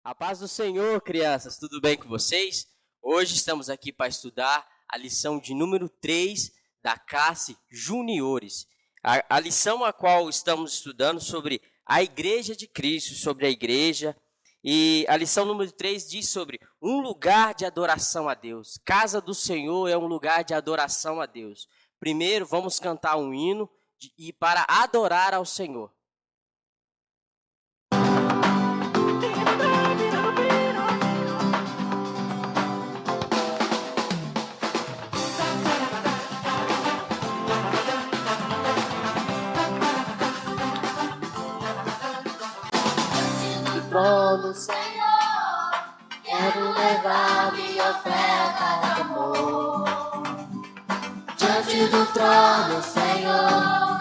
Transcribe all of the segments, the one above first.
A paz do Senhor, crianças, tudo bem com vocês? Hoje estamos aqui para estudar a lição de número 3 da classe Juniores. A lição a qual estamos estudando sobre a Igreja de Cristo, sobre a igreja. E a lição número 3 diz sobre um lugar de adoração a Deus. Casa do Senhor é um lugar de adoração a Deus. Primeiro, vamos cantar um hino e para adorar ao Senhor. Trono, Senhor, quero levar minha oferta de amor. Diante do trono, Senhor,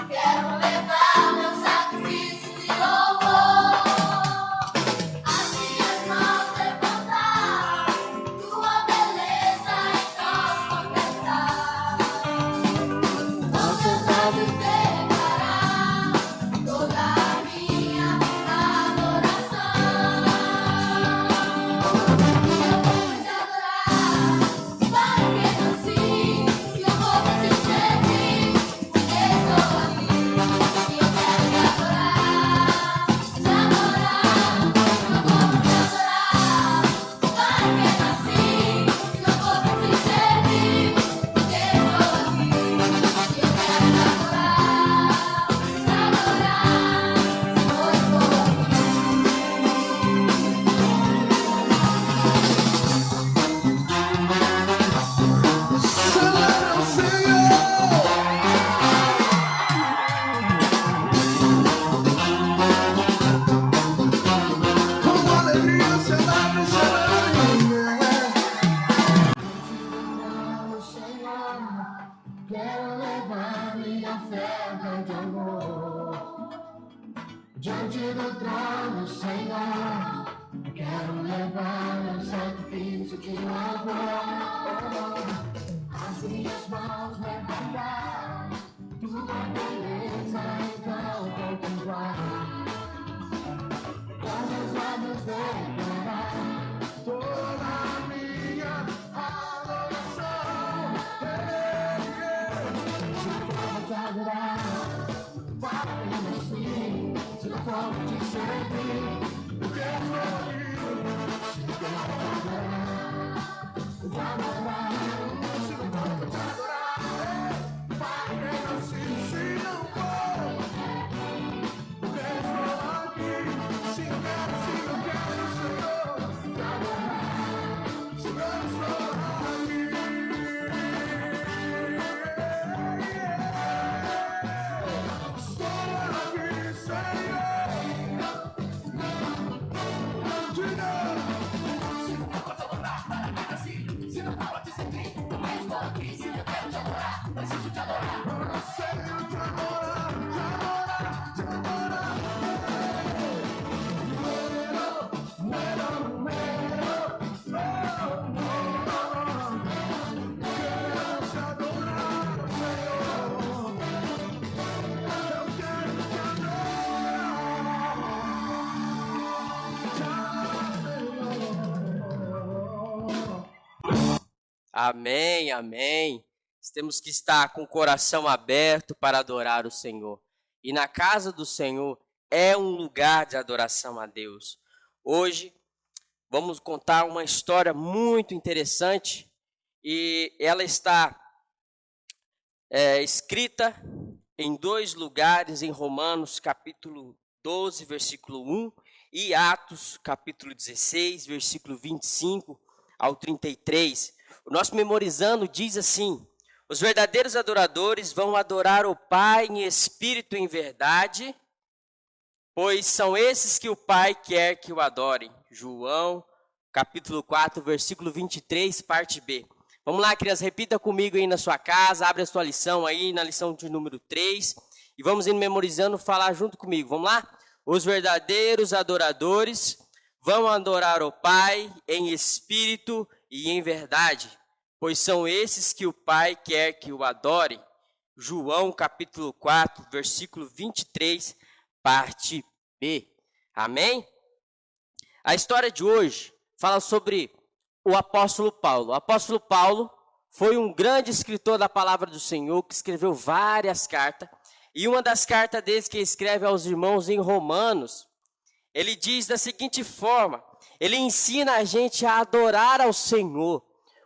quero levar meu sacrifício de louvor. As minhas mãos levantar, tua beleza então contemplar. Nossos olhos declarar toda a minha quero levar minha oferta de amor. Diante do trono, Senhor, quero levar meu sacrifício de louvor. As minhas mãos levantar, tua beleza então contemplar. Com meus lábios declarar toda a minha adoração. Se adorar, para mim assim, se não for te servir, o que eu sou, se quero adorar, te adorar, se não for te adorar, para mim assim, se não for, o que eu sou aqui, se eu quero, Senhor, te adorar, se eu sou aqui. Amém, amém. Temos que estar com o coração aberto para adorar o Senhor. E na casa do Senhor é um lugar de adoração a Deus. Hoje vamos contar uma história muito interessante e ela está escrita em dois lugares, em Romanos capítulo 12, versículo 1 e Atos capítulo 16, versículo 25 ao 33. O nosso memorizando diz assim: os verdadeiros adoradores vão adorar o Pai em espírito e em verdade, pois são esses que o Pai quer que o adorem. João, capítulo 4, versículo 23, parte B. Vamos lá, crianças, repita comigo aí na sua casa, abre a sua lição aí, na lição de número 3, e vamos indo memorizando, falar junto comigo. Vamos lá? Os verdadeiros adoradores vão adorar o Pai em espírito e em verdade, pois são esses que o Pai quer que o adorem. João capítulo 4, versículo 23, parte B. Amém? A história de hoje fala sobre o apóstolo Paulo. O apóstolo Paulo foi um grande escritor da palavra do Senhor, que escreveu várias cartas. E uma das cartas dele que escreve aos irmãos em Romanos, ele diz da seguinte forma: ele ensina a gente a adorar ao Senhor,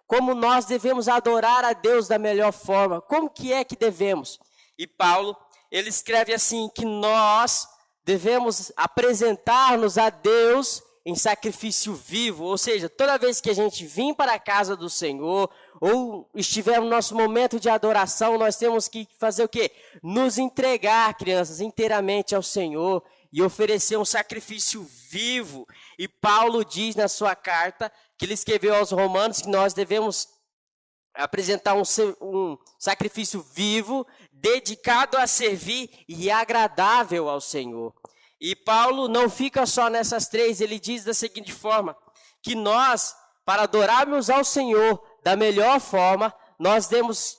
como nós devemos adorar a Deus da melhor forma. Como que é que devemos? E Paulo, ele escreve assim, que nós devemos apresentar-nos a Deus em sacrifício vivo, ou seja, toda vez que a gente vir para a casa do Senhor, ou estiver no nosso momento de adoração, nós temos que fazer o quê? Nos entregar, crianças, inteiramente ao Senhor e oferecer um sacrifício vivo. E Paulo diz na sua carta, que ele escreveu aos Romanos, que nós devemos apresentar um sacrifício vivo, dedicado a servir e agradável ao Senhor. E Paulo não fica só nessas três, ele diz da seguinte forma, que nós, para adorarmos ao Senhor da melhor forma, nós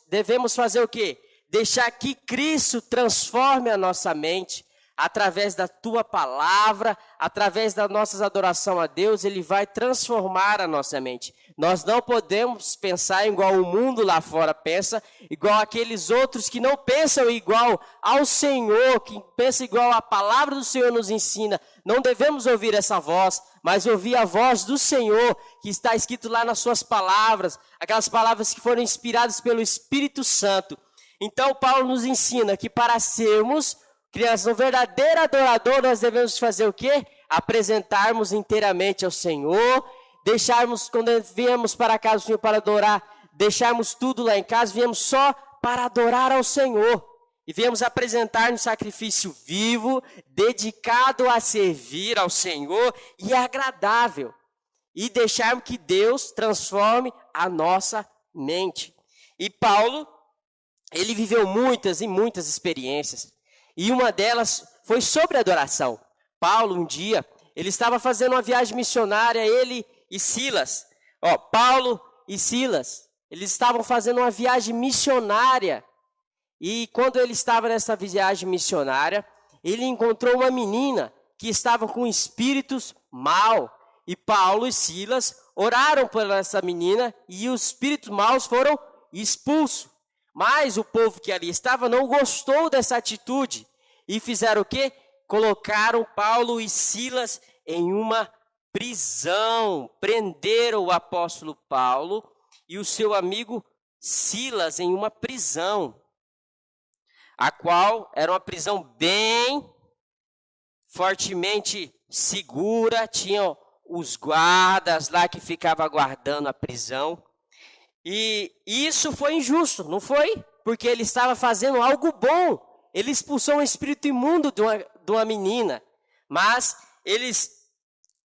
devemos fazer o quê? Deixar que Cristo transforme a nossa mente, através da tua palavra, através da nossa adoração a Deus, ele vai transformar a nossa mente. Nós não podemos pensar igual o mundo lá fora pensa, igual aqueles outros que não pensam igual ao Senhor, que pensam igual a palavra do Senhor nos ensina. Não devemos ouvir essa voz, mas ouvir a voz do Senhor, que está escrito lá nas suas palavras, aquelas palavras que foram inspiradas pelo Espírito Santo. Então Paulo nos ensina que para sermos crianças, um verdadeiro adorador, nós devemos fazer o quê? Apresentarmos inteiramente ao Senhor, deixarmos, quando viemos para a casa do Senhor para adorar, deixarmos tudo lá em casa, viemos só para adorar ao Senhor. E viemos apresentar um sacrifício vivo, dedicado a servir ao Senhor e agradável. E deixarmos que Deus transforme a nossa mente. E Paulo, ele viveu muitas e muitas experiências. E uma delas foi sobre adoração. Paulo, um dia, ele estava fazendo uma viagem missionária, ele e Silas. Paulo e Silas, eles estavam fazendo uma viagem missionária. E quando ele estava nessa viagem missionária, ele encontrou uma menina que estava com espíritos maus. E Paulo e Silas oraram por essa menina e os espíritos maus foram expulsos. Mas o povo que ali estava não gostou dessa atitude. E fizeram o quê? Colocaram Paulo e Silas em uma prisão. Prenderam o apóstolo Paulo e o seu amigo Silas em uma prisão. A qual era uma prisão bem fortemente segura. Tinham os guardas lá que ficavam guardando a prisão. E isso foi injusto, não foi? Porque ele estava fazendo algo bom. Ele expulsou um espírito imundo de uma menina. Mas eles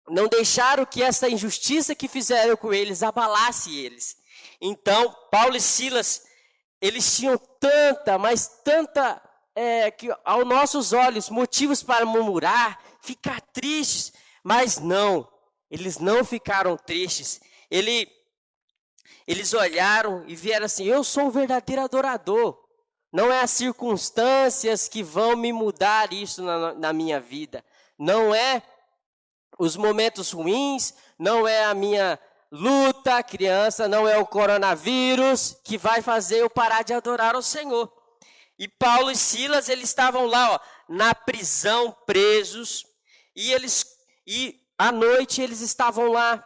não deixaram que essa injustiça que fizeram com eles abalasse eles. Então, Paulo e Silas, eles tinham tanta, que aos nossos olhos, motivos para murmurar, ficar tristes. Mas não, eles não ficaram tristes. Eles olharam e vieram assim: eu sou um verdadeiro adorador. Não é as circunstâncias que vão me mudar isso na minha vida. Não é os momentos ruins, não é a minha luta, criança, não é o coronavírus que vai fazer eu parar de adorar ao Senhor. E Paulo e Silas, eles estavam lá, na prisão, presos. E à noite eles estavam lá.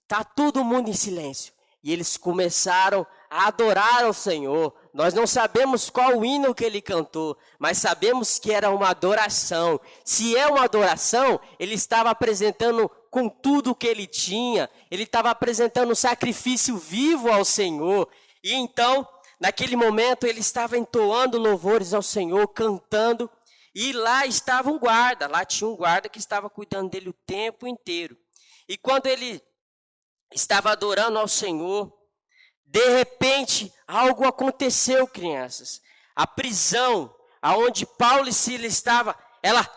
Tá todo mundo em silêncio. E eles começaram a adorar ao Senhor. Nós não sabemos qual o hino que ele cantou, mas sabemos que era uma adoração. Se é uma adoração, ele estava apresentando com tudo o que ele tinha. Ele estava apresentando um sacrifício vivo ao Senhor. E então, naquele momento, ele estava entoando louvores ao Senhor, cantando. E lá estava um guarda, lá tinha um guarda que estava cuidando dele o tempo inteiro. E quando ele estava adorando ao Senhor, de repente, algo aconteceu, crianças. A prisão aonde Paulo e Silas estavam, ela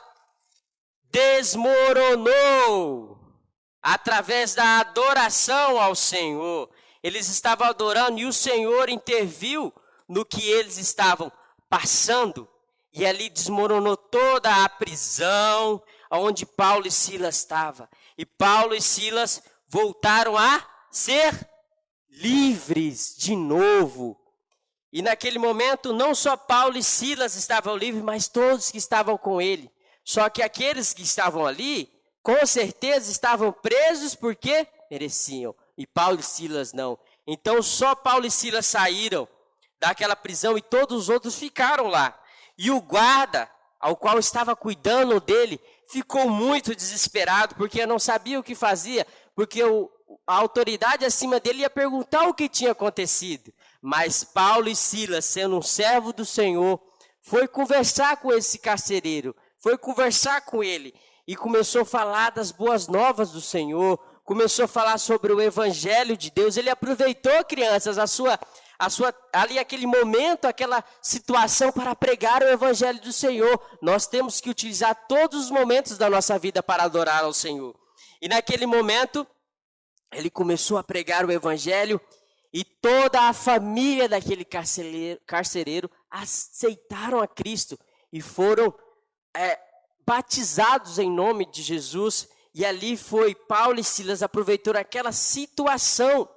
desmoronou através da adoração ao Senhor. Eles estavam adorando e o Senhor interviu no que eles estavam passando. E ali desmoronou toda a prisão, aonde Paulo e Silas estavam. E Paulo e Silas voltaram a ser livres de novo. E naquele momento, não só Paulo e Silas estavam livres, mas todos que estavam com ele. Só que aqueles que estavam ali, com certeza estavam presos porque mereciam. E Paulo e Silas não. Então só Paulo e Silas saíram daquela prisão e todos os outros ficaram lá. E o guarda, ao qual estava cuidando dele, ficou muito desesperado, porque não sabia o que fazia, porque a autoridade acima dele ia perguntar o que tinha acontecido. Mas Paulo e Silas, sendo um servo do Senhor, foi conversar com esse carcereiro, foi conversar com ele, e começou a falar das boas novas do Senhor, começou a falar sobre o evangelho de Deus. Ele aproveitou, crianças, ali aquele momento, aquela situação para pregar o evangelho do Senhor. Nós temos que utilizar todos os momentos da nossa vida para adorar ao Senhor. E naquele momento, ele começou a pregar o evangelho e toda a família daquele carcereiro aceitaram a Cristo e foram batizados em nome de Jesus. E ali foi Paulo e Silas aproveitaram aquela situação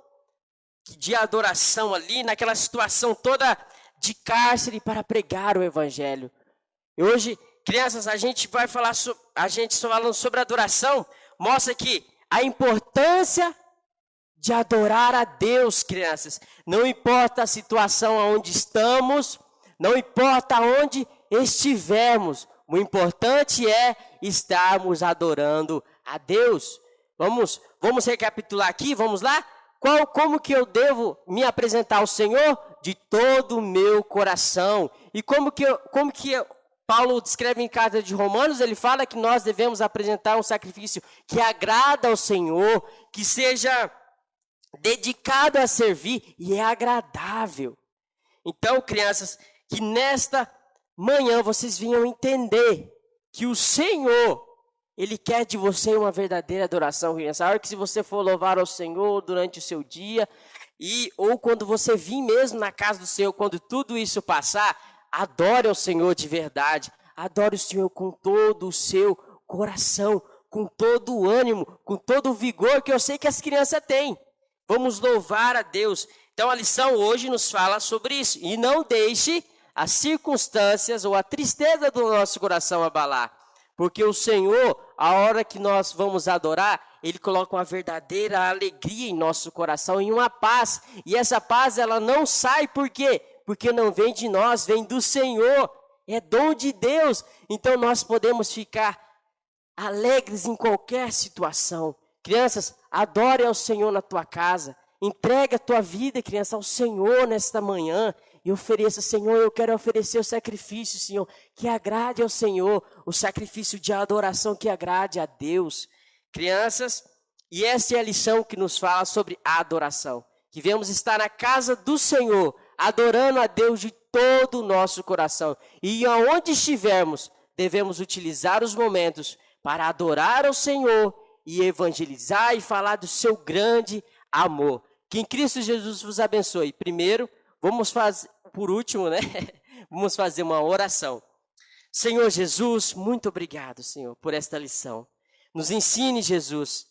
de adoração ali, naquela situação toda de cárcere para pregar o evangelho. E hoje, crianças, a gente vai falar, a gente falando sobre adoração, mostra que a importância de adorar a Deus, crianças. Não importa a situação onde estamos, não importa onde estivermos, o importante é estarmos adorando a Deus. Vamos recapitular aqui, vamos lá? Como que eu devo me apresentar ao Senhor? De todo o meu coração. E como que Paulo descreve em carta de Romanos, ele fala que nós devemos apresentar um sacrifício que agrada ao Senhor, que seja dedicado a servir e é agradável. Então, crianças, que nesta manhã vocês venham entender que o Senhor, Ele quer de você uma verdadeira adoração, criança. A hora que se você for louvar ao Senhor durante o seu dia, ou quando você vir mesmo na casa do Senhor, quando tudo isso passar, adore ao Senhor de verdade. Adore o Senhor com todo o seu coração, com todo o ânimo, com todo o vigor que eu sei que as crianças têm. Vamos louvar a Deus. Então a lição hoje nos fala sobre isso. E não deixe as circunstâncias ou a tristeza do nosso coração abalar. Porque o Senhor, a hora que nós vamos adorar, Ele coloca uma verdadeira alegria em nosso coração, em uma paz. E essa paz, ela não sai, por quê? Porque não vem de nós, vem do Senhor. É dom de Deus. Então nós podemos ficar alegres em qualquer situação. Crianças, adore ao Senhor na tua casa. Entregue a tua vida, criança, ao Senhor nesta manhã. E ofereça, Senhor, eu quero oferecer o sacrifício, Senhor, que agrade ao Senhor. O sacrifício de adoração que agrade a Deus. Crianças, e essa é a lição que nos fala sobre a adoração. Que devemos estar na casa do Senhor, adorando a Deus de todo o nosso coração. E aonde estivermos, devemos utilizar os momentos para adorar ao Senhor e evangelizar e falar do seu grande amor. Que em Cristo Jesus vos abençoe. Primeiro, vamos fazer, por último, né? Vamos fazer uma oração. Senhor Jesus, muito obrigado, Senhor, por esta lição. Nos ensine, Jesus,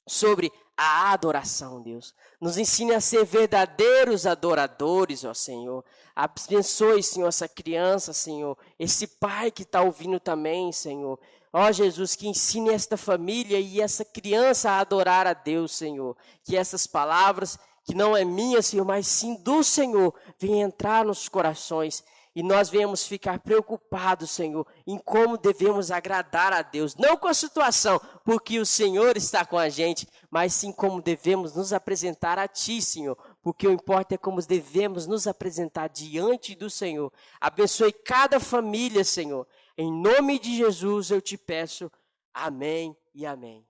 sobre a adoração, Deus. Nos ensine a ser verdadeiros adoradores, ó Senhor. Abençoe, Senhor, essa criança, Senhor. Esse pai que está ouvindo também, Senhor. Ó Jesus, que ensine esta família e essa criança a adorar a Deus, Senhor. Que essas palavras, que não é minha, Senhor, mas sim do Senhor, venham entrar nos corações. E nós venhamos ficar preocupados, Senhor, em como devemos agradar a Deus. Não com a situação, porque o Senhor está com a gente, mas sim como devemos nos apresentar a Ti, Senhor. Porque o importa é como devemos nos apresentar diante do Senhor. Abençoe cada família, Senhor. Em nome de Jesus eu te peço. Amém e amém.